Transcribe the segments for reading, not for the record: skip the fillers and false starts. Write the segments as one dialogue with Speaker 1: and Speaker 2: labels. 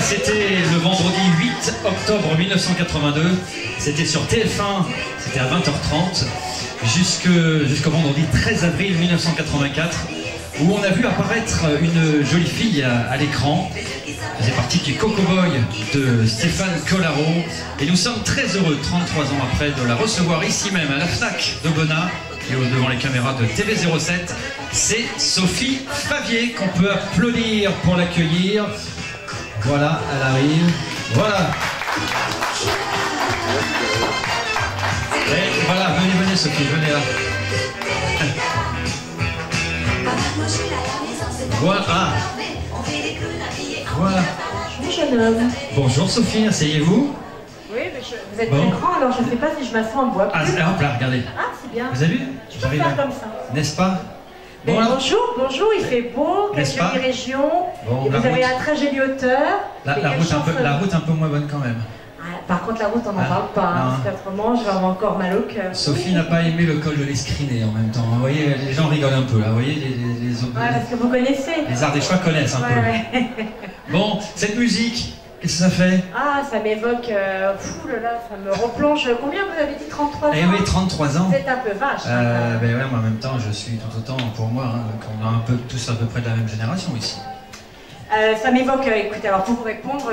Speaker 1: C'était le vendredi 8 octobre 1982. C'était sur TF1, c'était à 20h30, jusqu'au vendredi 13 avril 1984, où on a vu apparaître une jolie fille à l'écran. C'est parti du Coco Boy de Stéphane Collaro. Et nous sommes très heureux, 33 ans après, de la recevoir ici même à la FNAC d'Aubenas et devant les caméras de TV07. C'est Sophie Favier qu'on peut applaudir pour l'accueillir. Voilà, elle arrive. Voilà. Et voilà, venez Sophie, venez là. Voilà. Voilà.
Speaker 2: Bonjour jeune homme.
Speaker 1: Bonjour Sophie, asseyez-vous.
Speaker 2: Oui, mais vous êtes très grand, alors je ne sais pas si je m'assois en bois.
Speaker 1: Ah, hop là, regardez.
Speaker 2: Ah, c'est bien.
Speaker 1: Vous avez vu?
Speaker 2: Tu peux faire comme ça.
Speaker 1: N'est-ce pas?
Speaker 2: Bon, bonjour, il fait beau, quelle jolie région.
Speaker 1: Bon,
Speaker 2: et vous avez un très jolie hauteur.
Speaker 1: La route un peu moins bonne quand même.
Speaker 2: Ah, par contre, la route, on n'en parle pas, hein, parce qu'autrement, je vais avoir encore mal au cœur.
Speaker 1: Sophie n'a pas aimé le col de l'Escriné en même temps. Vous voyez, les gens rigolent un peu là. Vous voyez, les autres.
Speaker 2: Ouais, parce que vous connaissez.
Speaker 1: Les Ardéchois connaissent un peu.
Speaker 2: Ouais.
Speaker 1: Bon, cette musique, qu'est-ce que ça fait?
Speaker 2: Ah, ça m'évoque. Fou là là, ça me replonge. Combien vous avez dit? 33 ans?
Speaker 1: Eh oui, 33 ans.
Speaker 2: Vous êtes un peu vache.
Speaker 1: Ben ouais, mais en même temps, je suis tout autant pour moi. Hein, on a un peu tous à peu près de la même génération ici.
Speaker 2: Ça m'évoque, écoutez, alors pour vous répondre,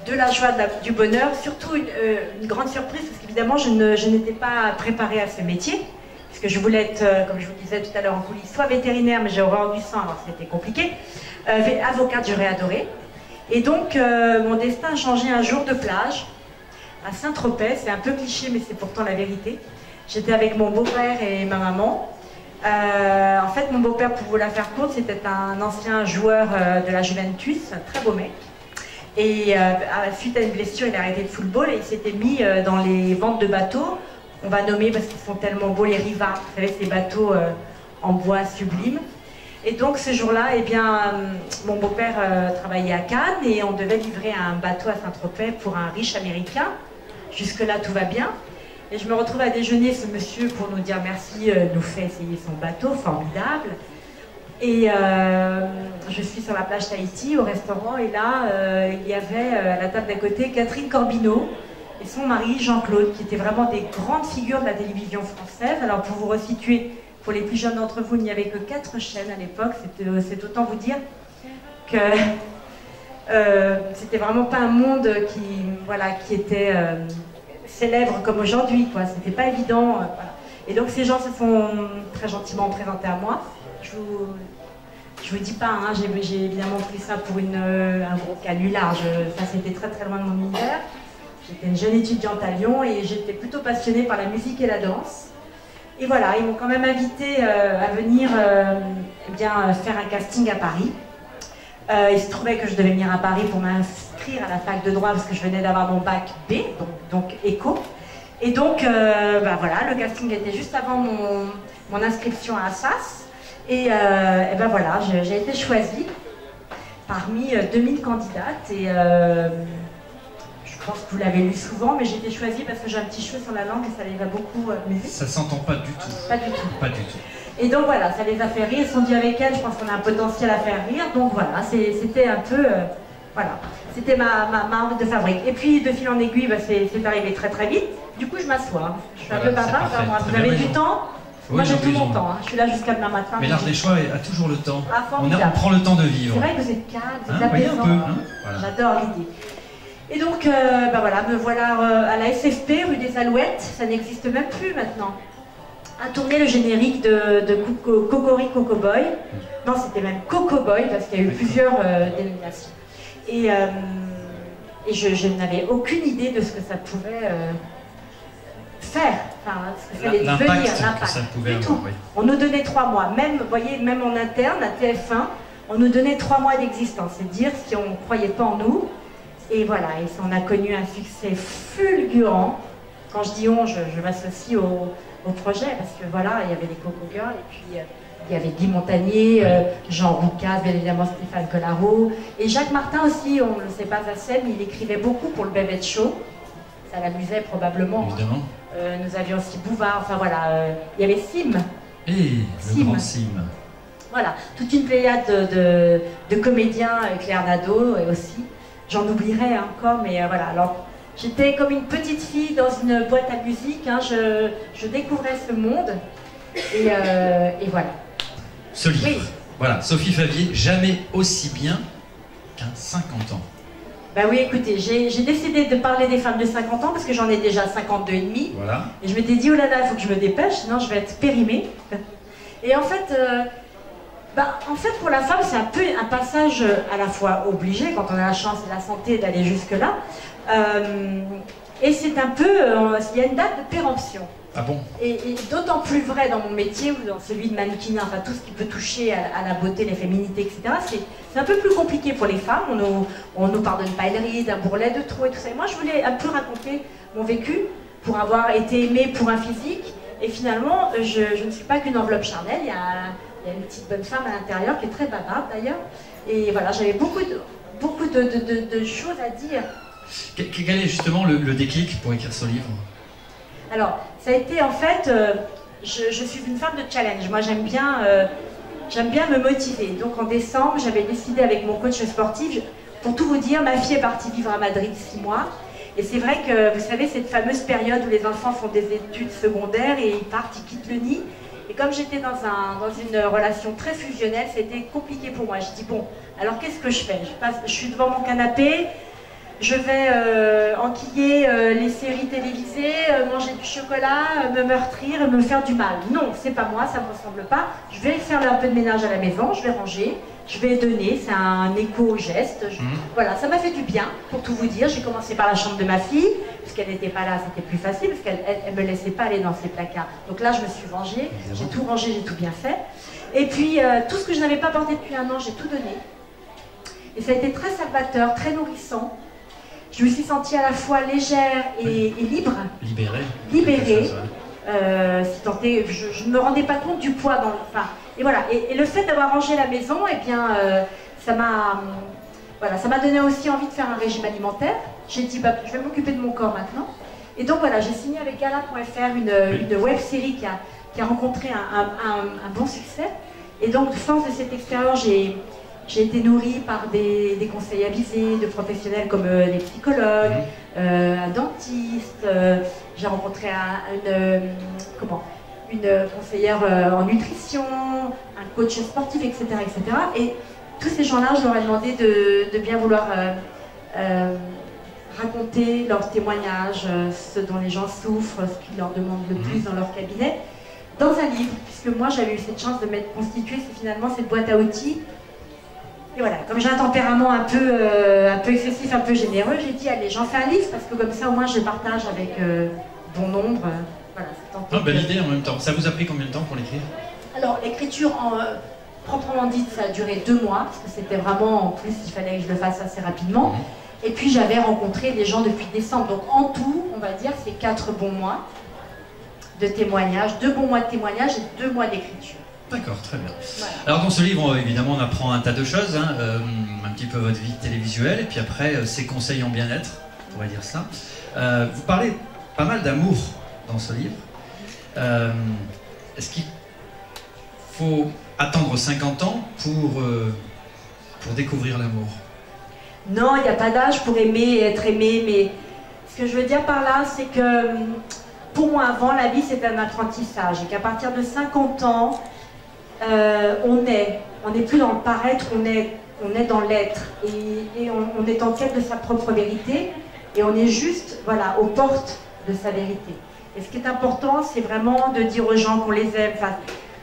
Speaker 2: de la joie, du bonheur, surtout une grande surprise, parce qu'évidemment, je n'étais pas préparée à ce métier, puisque je voulais être, comme je vous disais tout à l'heure en coulisses, soit vétérinaire, mais j'ai horreur du sang, alors c'était compliqué, avocate, j'aurais adoré. Et donc, mon destin a changé un jour de plage, à Saint-Tropez, c'est un peu cliché, mais c'est pourtant la vérité. J'étais avec mon beau-père et ma maman. En fait, mon beau-père, pour vous la faire courte, c'était un ancien joueur de la Juventus, un très beau mec. Et suite à une blessure, il a arrêté le football et il s'était mis dans les ventes de bateaux. On va nommer parce qu'ils sont tellement beaux, les Riva, vous savez, ces bateaux en bois sublime. Et donc ce jour-là, eh bien, mon beau-père travaillait à Cannes et on devait livrer un bateau à Saint-Tropez pour un riche américain. Jusque-là, tout va bien. Et je me retrouve à déjeuner, ce monsieur, pour nous dire merci, nous fait essayer son bateau, formidable. Et je suis sur la plage Tahiti, au restaurant, et là, il y avait à la table d'à côté Catherine Corbineau et son mari Jean-Claude, qui étaient vraiment des grandes figures de la télévision française. Alors pour vous resituer, pour les plus jeunes d'entre vous, il n'y avait que 4 chaînes à l'époque, c'est autant vous dire que c'était vraiment pas un monde qui était célèbre comme aujourd'hui, quoi. C'était pas évident. Voilà. Et donc ces gens se sont très gentiment présentés à moi. Je vous dis pas, hein, j'ai évidemment pris ça pour un gros canular. Ça, c'était très très loin de mon univers. J'étais une jeune étudiante à Lyon et j'étais plutôt passionnée par la musique et la danse. Et voilà, ils m'ont quand même invité à venir faire un casting à Paris. Il se trouvait que je devais venir à Paris pour m'inscrire à la fac de droit parce que je venais d'avoir mon bac B, donc éco. Et donc, voilà, le casting était juste avant mon inscription à Assas. Et ben voilà, j'ai été choisie parmi 2000 candidates et je pense que vous l'avez lu souvent, mais j'ai été choisie parce que j'ai un petit cheveu sur la langue et ça les a beaucoup amusés.
Speaker 1: Ça s'entend pas du tout.
Speaker 2: Pas du tout.
Speaker 1: Pas du tout.
Speaker 2: Et donc voilà, ça les a fait rire, ils se sont dit avec elle, je pense qu'on a un potentiel à faire rire, donc voilà, c'était un peu, voilà, c'était ma marque de fabrique. Et puis de fil en aiguille, bah, c'est arrivé très très vite, du coup je m'assois, je suis un peu bavarde, vous avez du temps?
Speaker 1: Oui,
Speaker 2: moi j'ai tout mon temps, hein. Je suis là jusqu'à demain matin.
Speaker 1: Mais l'Ardéchois a toujours le temps.
Speaker 2: Ah,
Speaker 1: on prend le temps de vivre.
Speaker 2: C'est vrai que vous êtes calme, vous êtes
Speaker 1: oui,
Speaker 2: apaisant.
Speaker 1: un peu, hein, voilà.
Speaker 2: J'adore l'idée. Et donc, voilà, me voilà à la SFP, rue des Alouettes, ça n'existe même plus maintenant. À tourner le générique de Cocori Coco Boy. Non, c'était même Coco Boy, parce qu'il y a eu plusieurs dénominations. Et je n'avais aucune idée de ce que ça pouvait faire, enfin, ce que ça allait devenir, l'impact.
Speaker 1: Oui.
Speaker 2: On nous donnait 3 mois, même, vous voyez, même en interne, à TF1, on nous donnait 3 mois d'existence, c'est dire si on ne croyait pas en nous. Et voilà, et on a connu un succès fulgurant. Quand je dis on, je m'associe au projet, parce que voilà, il y avait les Coco Girls, et puis il y avait Guy Montagnier, Jean Roucas, bien évidemment Stéphane Collaro, et Jacques Martin aussi, on ne le sait pas assez, mais il écrivait beaucoup pour le Bébête Show. Ça l'amusait probablement.
Speaker 1: Évidemment.
Speaker 2: Nous avions aussi Bouvard, enfin voilà, il y avait Sim.
Speaker 1: Le grand Sim.
Speaker 2: Voilà, toute une pléiade de comédiens, Claire Nadeau aussi. j'en oublierai encore, mais voilà. Alors, j'étais comme une petite fille dans une boîte à musique, hein, je découvrais ce monde, et voilà.
Speaker 1: Ce livre,
Speaker 2: oui.
Speaker 1: Voilà, Sophie Favier, jamais aussi bien qu'à 50 ans.
Speaker 2: Bah oui, écoutez, j'ai décidé de parler des femmes de 50 ans parce que j'en ai déjà 52 et demi.
Speaker 1: Voilà.
Speaker 2: Et je m'étais dit, oh là là, il faut que je me dépêche, sinon je vais être périmée. Et en fait, pour la femme, c'est un peu un passage à la fois obligé, quand on a la chance et la santé d'aller jusque-là. Et c'est un peu, il y a une date de péremption.
Speaker 1: Ah bon?
Speaker 2: Et d'autant plus vrai dans mon métier, ou dans celui de mannequinat, enfin tout ce qui peut toucher à la beauté, les féminités, etc. C'est un peu plus compliqué pour les femmes. On nous pardonne pas une ride, un bourrelet de trop et tout ça. Et moi, je voulais un peu raconter mon vécu pour avoir été aimée pour un physique. Et finalement, je ne suis pas qu'une enveloppe charnelle. Il y a une petite bonne femme à l'intérieur qui est très bavarde d'ailleurs. Et voilà, j'avais beaucoup de choses à dire.
Speaker 1: Quel est justement le déclic pour écrire ce livre?
Speaker 2: Alors, ça a été en fait, je suis une femme de challenge. Moi, j'aime bien me motiver. Donc, en décembre, j'avais décidé avec mon coach sportif, pour tout vous dire, ma fille est partie vivre à Madrid 6 mois. Et c'est vrai que, vous savez, cette fameuse période où les enfants font des études secondaires et ils partent, ils quittent le nid. Et comme j'étais dans une relation très fusionnelle, c'était compliqué pour moi. Je dis, bon, alors qu'est-ce que je fais? Je suis devant mon canapé. Je vais enquiller les séries télévisées, manger du chocolat, me meurtrir, me faire du mal. Non, c'est pas moi, ça me ressemble pas. Je vais faire un peu de ménage à la maison, je vais ranger, je vais donner, c'est un écho au geste. Voilà, ça m'a fait du bien, pour tout vous dire. J'ai commencé par la chambre de ma fille, puisqu'elle n'était pas là, c'était plus facile, parce qu'elle me laissait pas aller dans ses placards. Donc là, je me suis vengée, j'ai tout rangé, j'ai tout bien fait. Et puis, tout ce que je n'avais pas porté depuis un an, j'ai tout donné. Et ça a été très salvateur, très nourrissant. Je me suis sentie à la fois légère et libre.
Speaker 1: Libérée.
Speaker 2: Libérée. Si tant est, je ne me rendais pas compte du poids dans le... Enfin, et voilà. Et le fait d'avoir rangé la maison, eh bien, ça m'a donné aussi envie de faire un régime alimentaire. J'ai dit, bah, je vais m'occuper de mon corps maintenant. Et donc voilà, j'ai signé avec Gala.fr une web série qui a rencontré un bon succès. Et donc, force de cette expérience, j'ai été nourrie par des conseils avisés de professionnels comme des psychologues, un dentiste, j'ai rencontré une conseillère en nutrition, un coach sportif, etc., etc. Et tous ces gens-là, je leur ai demandé de bien vouloir raconter leurs témoignages, ce dont les gens souffrent, ce qu'ils leur demandent le plus dans leur cabinet, dans un livre, puisque moi j'avais eu cette chance de m'être constituée, c'est finalement cette boîte à outils. Et voilà, comme j'ai un tempérament un peu excessif, un peu généreux, j'ai dit, allez, j'en fais un livre, parce que comme ça, au moins, je partage avec bon nombre. Voilà,
Speaker 1: belle idée en même temps. Ça vous a pris combien de temps pour l'écrire?
Speaker 2: Alors, l'écriture, proprement dite, ça a duré 2 mois, parce que c'était vraiment, en plus, il fallait que je le fasse assez rapidement. Et puis, j'avais rencontré des gens depuis décembre. Donc, en tout, on va dire, c'est 4 bons mois de témoignages, 2 bons mois de témoignages et 2 mois d'écriture.
Speaker 1: D'accord, très bien.
Speaker 2: Voilà.
Speaker 1: Alors dans ce livre, évidemment, on apprend un tas de choses, hein, un petit peu votre vie télévisuelle, et puis après, ses conseils en bien-être, on pourrait dire ça. Vous parlez pas mal d'amour dans ce livre. Est-ce qu'il faut attendre 50 ans pour découvrir l'amour?
Speaker 2: Non, il n'y a pas d'âge pour aimer et être aimé, mais ce que je veux dire par là, c'est que pour moi, avant, la vie, c'est un apprentissage, et qu'à partir de 50 ans, on n'est plus dans le paraître, on est dans l'être, et on est en quête de sa propre vérité, et on est juste, voilà, aux portes de sa vérité. Et ce qui est important, c'est vraiment de dire aux gens qu'on les aime. Enfin,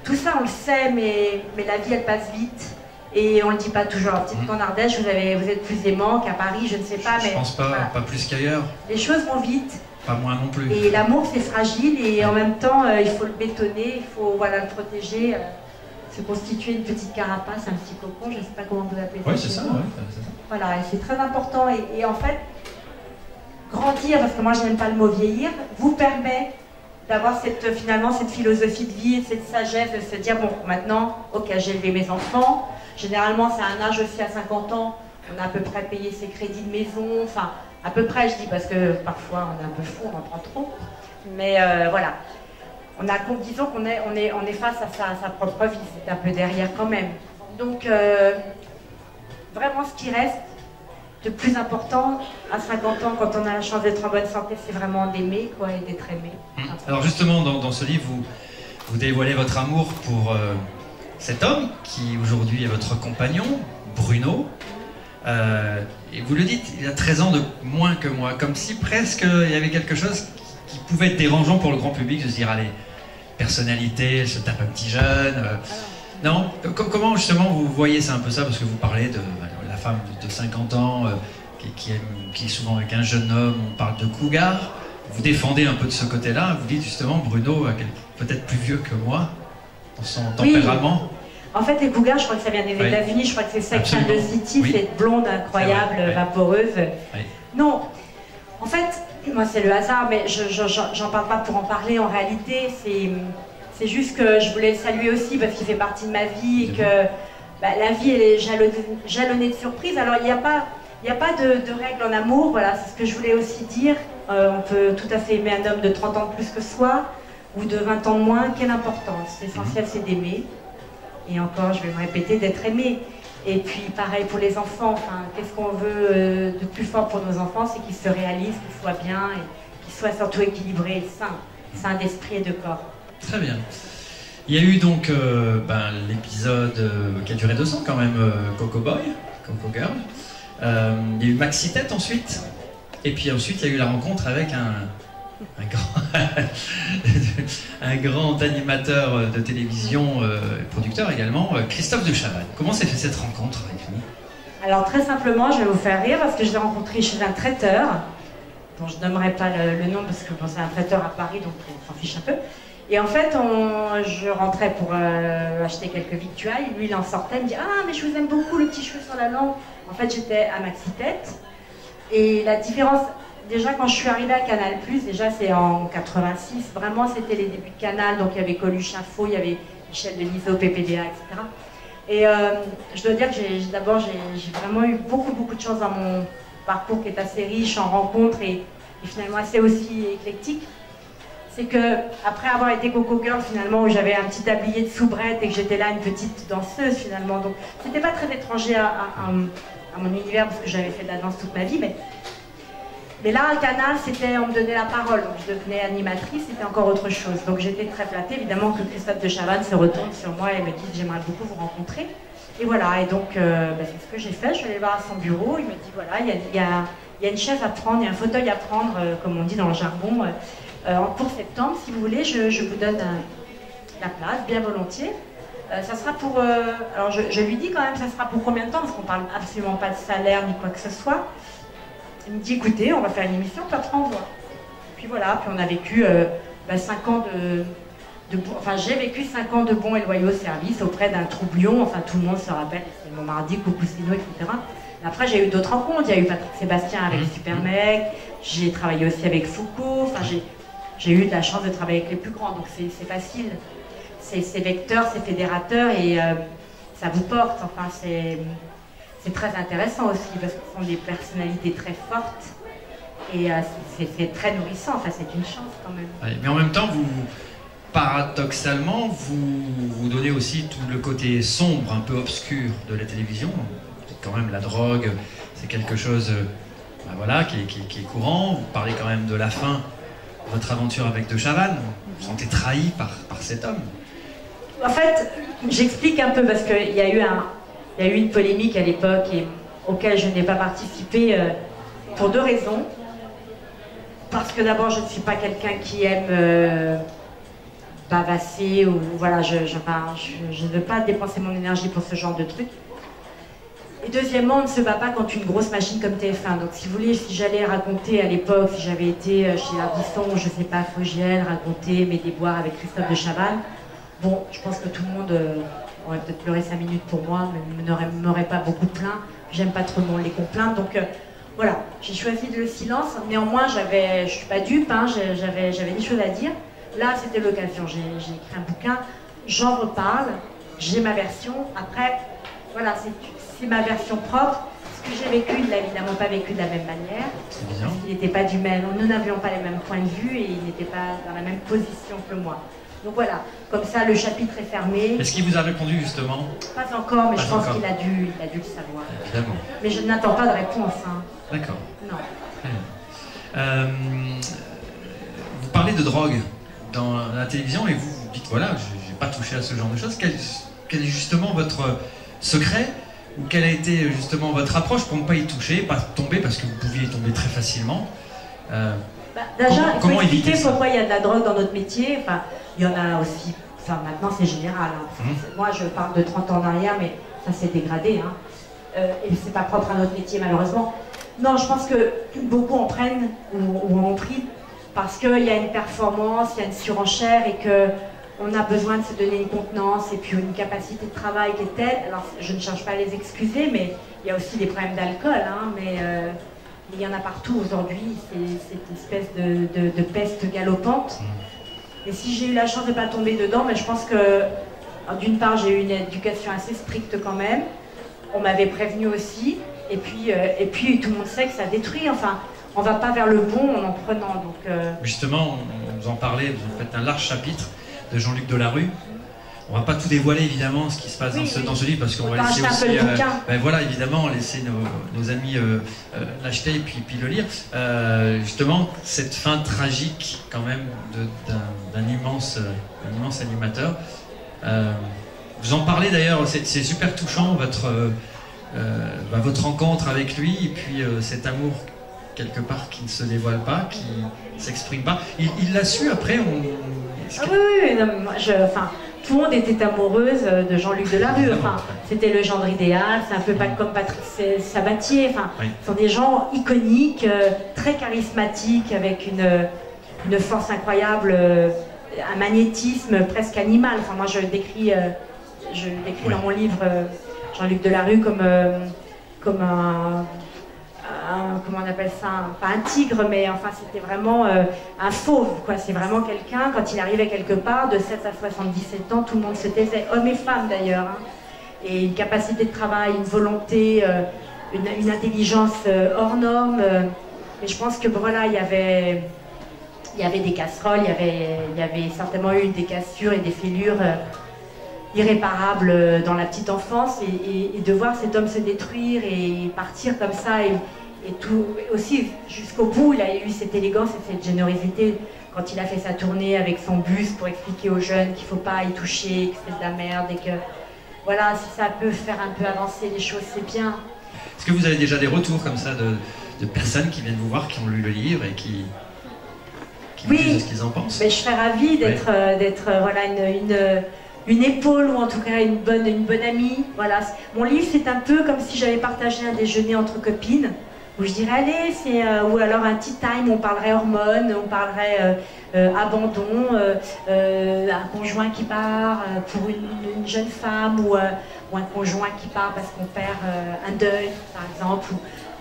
Speaker 2: tout ça, on le sait, mais la vie, elle passe vite, et on ne le dit pas toujours. Peut-être qu'en Ardèche, vous êtes plus aimant qu'à Paris, je ne sais pas, mais...
Speaker 1: Je pense pas, voilà. Pas plus qu'ailleurs.
Speaker 2: Les choses vont vite.
Speaker 1: Pas moins non plus.
Speaker 2: Et l'amour, c'est fragile, et en même temps, il faut le bétonner, il faut le protéger. Se constituer une petite carapace, un petit cocon, je ne sais pas comment vous appelez ça.
Speaker 1: Oui, c'est ça, ouais, c'est ça.
Speaker 2: Voilà, et c'est très important. Et en fait, grandir, parce que moi je n'aime pas le mot vieillir, vous permet d'avoir finalement cette philosophie de vie, cette sagesse de se dire, bon, maintenant, ok, j'ai élevé mes enfants. Généralement, c'est un âge aussi à 50 ans, on a à peu près payé ses crédits de maison, enfin, à peu près, je dis, parce que parfois on est un peu fou, on en prend trop. Mais voilà. Disons qu'on est face à sa propre vie, c'est un peu derrière quand même. Donc, vraiment ce qui reste, de plus important à 50 ans, quand on a la chance d'être en bonne santé, c'est vraiment d'aimer, quoi, et d'être aimé.
Speaker 1: Alors justement, dans ce livre, vous dévoilez votre amour pour cet homme qui aujourd'hui est votre compagnon, Bruno. Et vous le dites, il a 13 ans de moins que moi, comme si presque il y avait quelque chose qui pouvait être dérangeant pour le grand public, de se dire, allez, personnalité, elle se tape un petit jeune. Non, comment justement vous voyez ça un peu ça, parce que vous parlez de la femme de 50 ans qui est souvent avec un jeune homme, on parle de cougar, vous défendez un peu de ce côté-là, vous dites justement Bruno, peut-être plus vieux que moi, dans son tempérament.
Speaker 2: Oui. En fait, les cougars, je crois que ça vient des États-Unis, je crois que c'est Sex and the City, cette blonde incroyable, vaporeuse. Oui. Non, en fait, moi c'est le hasard, mais j'en parle pas pour en parler, en réalité, c'est juste que je voulais le saluer aussi parce qu'il fait partie de ma vie et que la vie elle est jalonnée de surprises. Alors il n'y a pas de règle en amour, voilà, c'est ce que je voulais aussi dire. On peut tout à fait aimer un homme de 30 ans de plus que soi ou de 20 ans de moins, quelle importance. L'essentiel c'est d'aimer. Et encore, je vais me répéter, d'être aimé. Et puis pareil pour les enfants, enfin, qu'est-ce qu'on veut de plus fort pour nos enfants, c'est qu'ils se réalisent, qu'ils soient bien et qu'ils soient surtout équilibrés et sains d'esprit et de corps.
Speaker 1: Très bien. Il y a eu donc l'épisode qui a duré 200 quand même, Coco Boy, Coco Girl. Il y a eu Maxi Tête ensuite. Et puis ensuite, il y a eu la rencontre avec un grand animateur de télévision, producteur également, Christophe de Chavannes. Comment s'est fait cette rencontre avec lui?
Speaker 2: Alors très simplement, je vais vous faire rire parce que je l'ai rencontré chez un traiteur, dont je nommerai pas le nom parce que c'est un traiteur à Paris, donc on s'en fiche un peu. Et en fait, je rentrais pour acheter quelques victuailles, lui il en sortait, il me dit « Ah mais je vous aime beaucoup, le petit cheveu sur la langue ». En fait j'étais à Maxi Tête, et la différence, déjà quand je suis arrivée à Canal+, déjà c'est en 86, vraiment c'était les débuts de Canal, donc il y avait Coluche Info, il y avait Michel Denisot, PPDA, etc. Et je dois dire que d'abord j'ai vraiment eu beaucoup de chance dans mon parcours qui est assez riche en rencontres et finalement assez aussi éclectique. C'est que après avoir été Coco Girl finalement, où j'avais un petit tablier de soubrette et que j'étais là une petite danseuse finalement, donc c'était pas très étranger à mon univers parce que j'avais fait de la danse toute ma vie, mais là, à Canal, on me donnait la parole, donc je devenais animatrice, c'était encore autre chose. Donc j'étais très flattée, évidemment, que Christophe de Chavannes se retourne sur moi et me dise « J'aimerais beaucoup vous rencontrer ». Et voilà, et donc c'est ce que j'ai fait, je suis allée voir à son bureau, il me dit « Voilà, il y a une chaise à prendre, il y a un fauteuil à prendre, comme on dit dans le jargon, pour septembre, si vous voulez, je vous donne la place, bien volontiers. Ça sera pour... alors je lui dis quand même, ça sera pour combien de temps, parce qu'on parle absolument pas de salaire ni quoi que ce soit. Il me dit, écoutez, on va faire une émission, pas de renvoi. Puis voilà, puis on a vécu 5 ans enfin, j'ai vécu 5 ans de bons et loyaux services auprès d'un troublion, enfin tout le monde se rappelle, c'était mon mardi, Coucoucino, etc. Après, j'ai eu d'autres rencontres, il y a eu Patrick Sébastien avec Supermec, j'ai travaillé aussi avec Foucault, enfin j'ai eu de la chance de travailler avec les plus grands, donc c'est facile. C'est vecteur, c'est fédérateur et ça vous porte, enfin c'est très intéressant aussi parce que ce sont des personnalités très fortes et c'est très nourrissant, enfin c'est une chance quand même.
Speaker 1: Ouais, mais en même temps, paradoxalement, vous donnez aussi tout le côté sombre, un peu obscur de la télévision. Quand même la drogue, c'est quelque chose voilà, qui est courant. Vous parlez quand même de la fin de votre aventure avec De Chavannes. Vous vous sentez trahi par cet homme.
Speaker 2: En fait, j'explique un peu parce qu'il y a eu une polémique à l'époque auquel je n'ai pas participé pour 2 raisons. Parce que d'abord, je ne suis pas quelqu'un qui aime bavasser ou voilà, je ne veux pas dépenser mon énergie pour ce genre de truc. Et deuxièmement, on ne se bat pas contre une grosse machine comme TF1. Donc si vous voulez, si j'allais raconter à l'époque, si j'avais été chez Ardisson ou je ne sais pas, Fogiel, raconter mes déboires avec Christophe de Chavannes, bon, je pense que tout le monde aurait peut-être pleuré 5 minutes pour moi, mais ne m'aurait pas beaucoup plaint. J'aime pas trop le monde les complaintes, donc voilà, j'ai choisi le silence. Néanmoins, je suis pas dupe, hein, j'avais des choses à dire. Là, c'était l'occasion, j'ai écrit un bouquin, j'en reparle, j'ai ma version. Après, voilà, c'est ma version propre. Ce que j'ai vécu, il ne l'a évidemment pas vécu de la même manière. Parce qu'il n'était pas du même, nous n'avions pas les mêmes points de vue et il n'était pas dans la même position que moi. Donc voilà, comme ça le chapitre est fermé.
Speaker 1: Est-ce qu'il vous a répondu justement?
Speaker 2: Pas encore, mais
Speaker 1: Pas
Speaker 2: je pense
Speaker 1: encore.
Speaker 2: qu'il a dû le savoir.
Speaker 1: Évidemment.
Speaker 2: Mais je n'attends pas de réponse. Hein.
Speaker 1: D'accord.
Speaker 2: Non.
Speaker 1: Très bien. Vous parlez de drogue dans la télévision et vous dites voilà, je n'ai pas touché à ce genre de choses. Quel est justement votre secret ou quelle a été justement votre approche pour ne pas y toucher, pas tomber parce que vous pouviez y tomber très facilement
Speaker 2: Déjà, il faut expliquer
Speaker 1: éviter ça?
Speaker 2: pourquoi il y a de la drogue dans notre métier. Enfin, il y en a aussi. Enfin, maintenant c'est général. Hein. Moi, je parle de 30 ans en arrière, mais ça s'est dégradé. Hein. Et c'est pas propre à notre métier, malheureusement. Non, je pense que beaucoup en prennent ou en ont pris parce qu'il y a une performance, il y a une surenchère et qu'on a besoin de se donner une contenance et puis une capacité de travail qui est telle. Alors, je ne cherche pas à les excuser, mais il y a aussi des problèmes d'alcool. Hein, mais il y en a partout aujourd'hui. C'est cette espèce de peste galopante. Et si j'ai eu la chance de ne pas tomber dedans, mais je pense que, d'une part, j'ai eu une éducation assez stricte quand même. On m'avait prévenu aussi. Et puis tout le monde sait que ça détruit. Enfin, on ne va pas vers le bon en prenant. Donc,
Speaker 1: Justement, vous en parlez, vous faites un large chapitre de Jean-Luc Delarue. On ne va pas tout dévoiler évidemment ce qui se passe dans ce livre parce qu'on va laisser aussi, voilà, évidemment, laisser nos amis l'acheter et puis le lire. Justement, cette fin tragique quand même d'un immense animateur. Vous en parlez d'ailleurs, c'est super touchant votre rencontre avec lui et puis cet amour quelque part qui ne se dévoile pas, qui ne s'exprime pas. Il l'a su après.
Speaker 2: Oui, non, tout le monde était amoureuse de Jean-Luc Delarue. Enfin, c'était le gendre idéal. C'est un peu pas comme Patrick Sabatier. Enfin, ce sont des gens iconiques, très charismatiques, avec une force incroyable, un magnétisme presque animal. Enfin, moi, je décris dans mon livre Jean-Luc Delarue comme un comment on appelle ça, pas un tigre, mais enfin c'était vraiment un fauve, quoi. C'est vraiment quelqu'un, quand il arrivait quelque part, de 7 à 77 ans, tout le monde se taisait, hommes et femmes d'ailleurs, hein. Et une capacité de travail, une volonté, une intelligence hors norme. Mais je pense que voilà, il y avait des casseroles, il y avait certainement eu des cassures et des fêlures irréparables dans la petite enfance, et de voir cet homme se détruire et partir comme ça, et tout aussi jusqu'au bout. Il a eu cette élégance et cette générosité quand il a fait sa tournée avec son bus pour expliquer aux jeunes qu'il ne faut pas y toucher, que c'est de la merde et que voilà, si ça peut faire un peu avancer les choses, c'est bien.
Speaker 1: Est-ce que vous avez déjà des retours comme ça de personnes qui viennent vous voir, qui ont lu le livre et qui vous disent ce qu'ils en pensent?
Speaker 2: Mais je serais ravie d'être voilà, une épaule, ou en tout cas une bonne amie. Voilà. Mon livre, c'est un peu comme si j'avais partagé un déjeuner entre copines, où je dirais allez, ou alors un tea time, on parlerait hormones, on parlerait abandon, un conjoint qui part pour une jeune femme, ou un conjoint qui part parce qu'on perd un deuil, par exemple, ou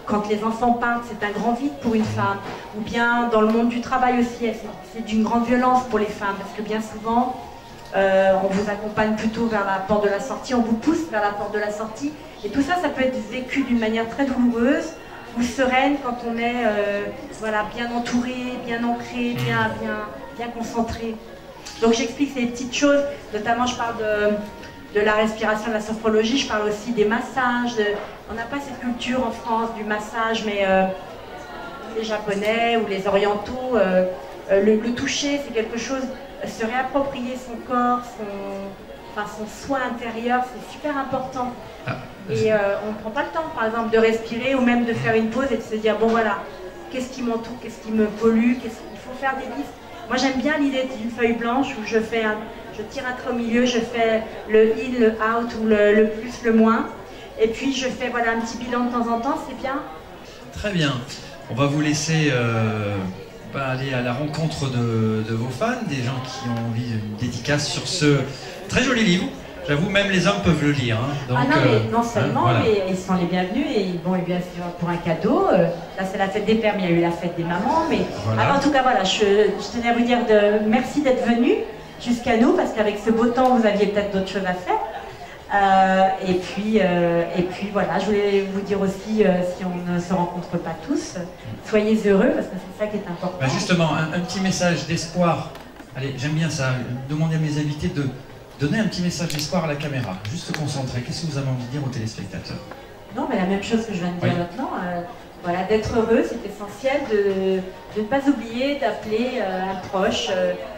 Speaker 2: quand les enfants partent, c'est un grand vide pour une femme, ou bien dans le monde du travail aussi, c'est d'une grande violence pour les femmes, parce que bien souvent, on vous accompagne plutôt vers la porte de la sortie, on vous pousse vers la porte de la sortie, et tout ça, ça peut être vécu d'une manière très douloureuse ou sereine quand on est voilà, bien entouré, bien ancré, bien concentré. Donc j'explique ces petites choses, notamment je parle de la respiration, de la sophrologie, je parle aussi des massages. On n'a pas cette culture en France du massage, mais les Japonais ou les Orientaux, le toucher, c'est quelque chose, se réapproprier son corps, son soin intérieur, c'est super important. Et on ne prend pas le temps, par exemple, de respirer ou même de faire une pause et de se dire, bon voilà, qu'est-ce qui m'entoure, qu'est-ce qui me pollue, il faut faire des listes. Moi j'aime bien l'idée d'une feuille blanche où je tire un trait au milieu, je fais le in, le out, ou le plus, le moins. Et puis je fais voilà, un petit bilan de temps en temps, c'est bien.
Speaker 1: Très bien. On va vous laisser aller à la rencontre de vos fans, des gens qui ont envie d'une dédicace sur ce très joli livre. J'avoue, même les hommes peuvent le lire. Hein. Donc,
Speaker 2: non seulement,
Speaker 1: voilà.
Speaker 2: Mais ils sont les bienvenus et ils vont bien sûr pour un cadeau. Là, c'est la fête des pères, mais il y a eu la fête des mamans. Mais
Speaker 1: voilà.
Speaker 2: En tout cas, voilà, je tenais à vous dire merci d'être venus jusqu'à nous, parce qu'avec ce beau temps, vous aviez peut-être d'autres choses à faire. Et puis voilà, je voulais vous dire aussi, si on ne se rencontre pas tous, soyez heureux, parce que c'est ça qui est important.
Speaker 1: Justement, un petit message d'espoir Allez, j'aime bien ça. Demander à mes invités de donner un petit message d'espoir à la caméra. Juste se concentrer. Qu'est-ce que vous avez envie de dire aux téléspectateurs?
Speaker 2: Non, mais la même chose que je viens de dire
Speaker 1: Oui.
Speaker 2: maintenant. Voilà, d'être heureux, c'est essentiel, de ne pas oublier d'appeler un proche.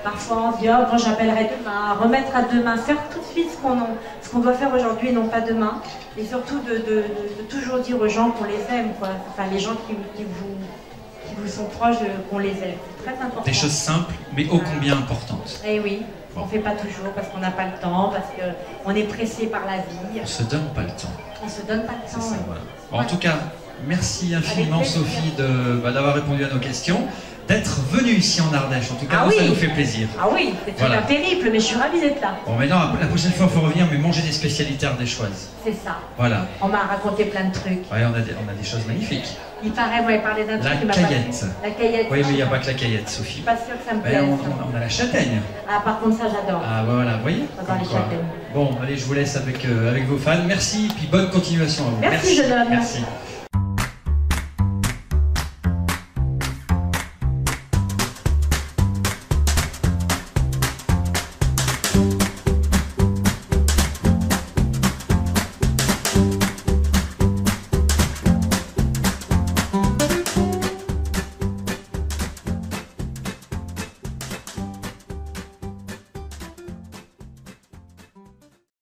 Speaker 2: Parfois, on se dit, oh, bon, j'appellerai demain, remettre à demain, faire tout de suite ce qu'on doit faire aujourd'hui et non pas demain. Et surtout de toujours dire aux gens qu'on les aime, quoi. Enfin, les gens qui vous sont proches, qu'on les aime. C'est très important.
Speaker 1: Des choses simples, mais ô combien importantes.
Speaker 2: Eh oui,
Speaker 1: Bon.
Speaker 2: on ne fait pas toujours parce qu'on n'a pas le temps, parce qu'on est pressé par la vie.
Speaker 1: On se donne pas le temps.
Speaker 2: On se donne pas le
Speaker 1: C'est
Speaker 2: temps.
Speaker 1: ça,
Speaker 2: oui.
Speaker 1: voilà. Bon, en tout cas, merci infiniment
Speaker 2: Avec plaisir.
Speaker 1: Sophie d'avoir répondu à nos questions, d'être venue ici en Ardèche. En tout cas,
Speaker 2: Ah
Speaker 1: nous, ça
Speaker 2: oui.
Speaker 1: nous fait plaisir.
Speaker 2: Ah oui, c'est tout
Speaker 1: Voilà.
Speaker 2: un périple, mais je suis ravie d'être là.
Speaker 1: Bon, maintenant, la prochaine fois, il faut revenir, mais manger des spécialités ardéchoises.
Speaker 2: C'est ça.
Speaker 1: Voilà.
Speaker 2: On m'a raconté plein de trucs.
Speaker 1: Ouais, on a des choses magnifiques.
Speaker 2: Il paraît, moi, il parlait d'un truc qui m'a pas
Speaker 1: caillette.
Speaker 2: plu. La caillette.
Speaker 1: Oui, mais il n'y a pas que la caillette,
Speaker 2: Je
Speaker 1: Sophie.
Speaker 2: suis pas sûre que ça me
Speaker 1: Ben,
Speaker 2: plaise.
Speaker 1: on a la châtaigne.
Speaker 2: Ah, par contre, ça, j'adore.
Speaker 1: Ah, voilà, vous voyez
Speaker 2: J'adore les
Speaker 1: Comme quoi.
Speaker 2: châtaignes.
Speaker 1: Bon, allez, je vous laisse avec vos fans. Merci, et puis bonne continuation à vous.
Speaker 2: Merci, jeune homme.
Speaker 1: Merci.